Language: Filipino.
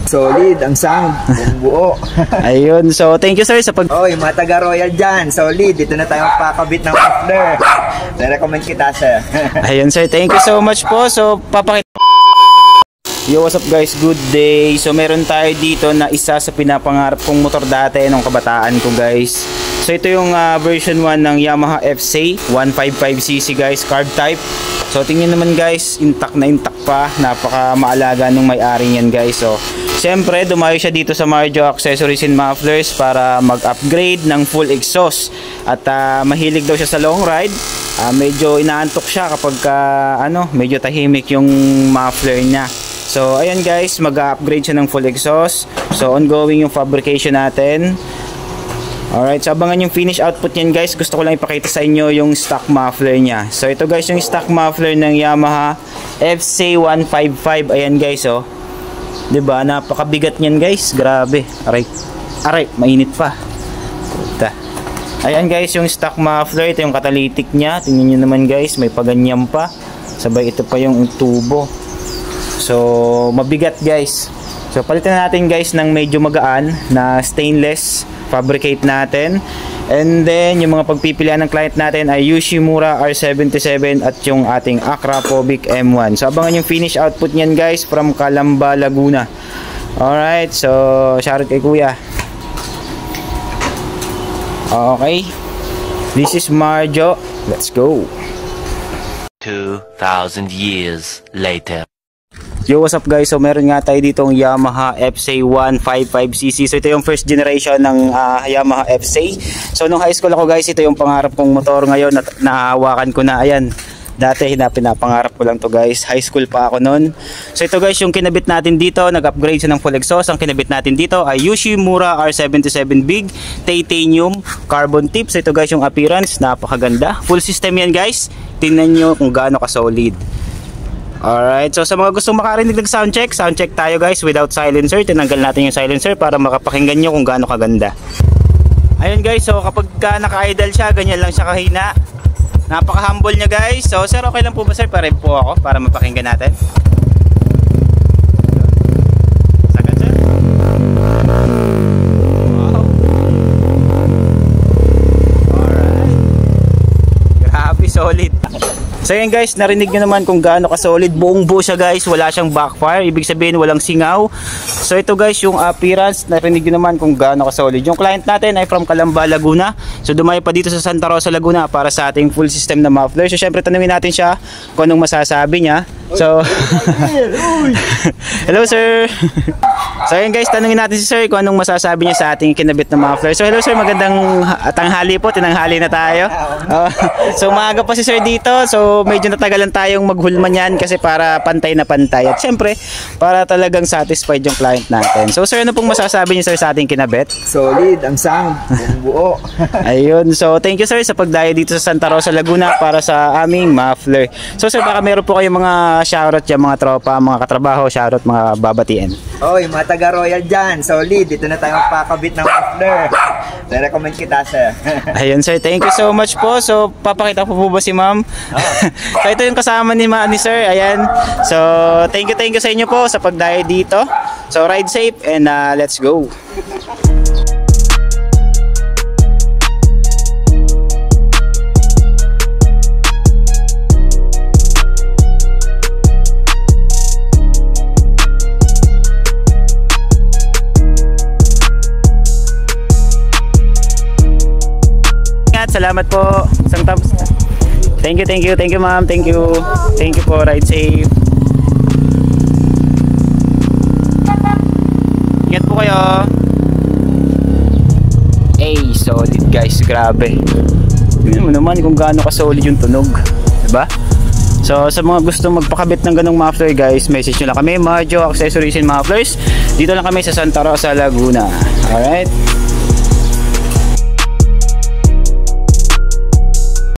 Solid ang sound, buo. Ayun, so thank you sir sa pag... Oy, mga taga Royal dyan, solid. Dito na tayo magpakabit ng muffler. Na-recommend kita sir. Ayun sir, thank you so much po. So papakita... Yo, what's up guys, good day. So meron tayo dito na isa sa pinapangarap kong motor dati nung kabataan ko guys. So ito yung version 1 ng Yamaha FC 155cc guys, carb type. So tingnan naman guys, intact na intact pa. Napaka maalaga nung may-ari niyan guys. So syempre dumayo siya dito sa Marjo Accessories and Mufflers para mag-upgrade ng full exhaust. At mahilig daw siya sa long ride. Medyo inaantok siya kapag medyo tahimik yung muffler niya. So ayan guys, mag-upgrade siya ng full exhaust. So ongoing yung fabrication natin. Alright, so abangan yung finish output niyan guys. Gusto ko lang ipakita sa inyo yung stock muffler niya. So ito guys yung stock muffler ng Yamaha FC 155. Ayan guys, oh. 'Di ba? Napakabigat niyan guys. Grabe. Aray, mainit pa. Puta. Ayan guys yung stock muffler. Ito yung catalytic niya. Tingnan niyo naman guys, may paganyan pa. Sabay ito pa yung tubo. So mabigat guys. So palitan natin guys ng medyo magaan na stainless. Fabricate natin. And then yung mga pagpipilian ng client natin ay Yoshimura R77 at yung ating Akrapovic M1. So abangan yung finish output niyan guys from Calamba, Laguna. Alright, so shoutout kay kuya. Okay, this is Marjo. Let's go. 2,000 years later. Yo, what's up guys? So meron nga tayo ditong Yamaha FC 155cc. So ito yung first generation ng Yamaha FC. So nung high school ako guys, ito yung pangarap kong motor. Ngayon nahawakan ko na. Ayan, dati pinapangarap ko lang to guys. High school pa ako nun. So ito guys yung kinabit natin dito. Nag-upgrade siya ng full exhaust. Ang kinabit natin dito ay Yoshimura R77 Big Titanium Carbon tip. So ito guys yung appearance, napakaganda. Full system yan guys. Tingnan nyo kung gaano ka-solid. Alright, so sa mga gustong makarinig ng soundcheck tayo guys without silencer. Tinanggal natin yung silencer para makapakinggan nyo kung gaano kaganda. Ayun guys, so kapag naka-idle siya, ganyan lang siya kahina. Napaka-humble niya guys. So sir, okay lang po ba sir? Pare po ako para mapakinggan natin. Sagad sir. Wow. Alright. Grabe, solid. So yun guys, narinig nyo naman kung gaano ka-solid. Buong buo siya guys, wala siyang backfire. Ibig sabihin walang singaw. So ito guys yung appearance, narinig nyo naman kung gaano ka-solid. Yung client natin ay from Calamba, Laguna. So dumayo pa dito sa Santa Rosa, Laguna para sa ating full system na muffler. So syempre tanungin natin siya kung anong masasabi niya. So hello sir. So yun guys, tanungin natin si sir kung anong masasabi niya sa ating kinabit na muffler. So hello sir, magandang tanghali po. Tinanghali na tayo. So maaga pa si sir dito. So medyo natagalan tayong maghulman yan kasi para pantay na pantay. At syempre, para talagang satisfied yung client natin. So sir, ano pong masasabi niyo sir sa ating kinabit? Solid ang sound, buo. Ayun, so thank you sir sa pagdayo dito sa Santa Rosa, Laguna para sa aming muffler. So sir, baka meron po kayong mga shoutout dyan, mga tropa, mga katrabaho, shoutout, mga babatiin. Oy, mga taga Royal dyan, solid. Dito na tayo magpakabit ng muffler. Na-recommend kita sir. Ayun sir, thank you so much po. So papakita po ba si ma'am? So ito yung kasama ni sir. Ayan. So thank you sa inyo po sa pagdayo dito. So ride safe and let's go. Salamat po. Isang thumbs. Thank you ma'am. Thank you po. Ride safe. Ingat po kayo. Hey, solid guys, grabe. Tingnan mo naman kung gaano ka-solid yung tunog, 'di ba? So sa mga gusto magpakabit ng ganung muffler guys, message nyo lang kami, Marjo Accessories and Mufflers. Dito lang kami sa Santa Rosa, Laguna. Alright?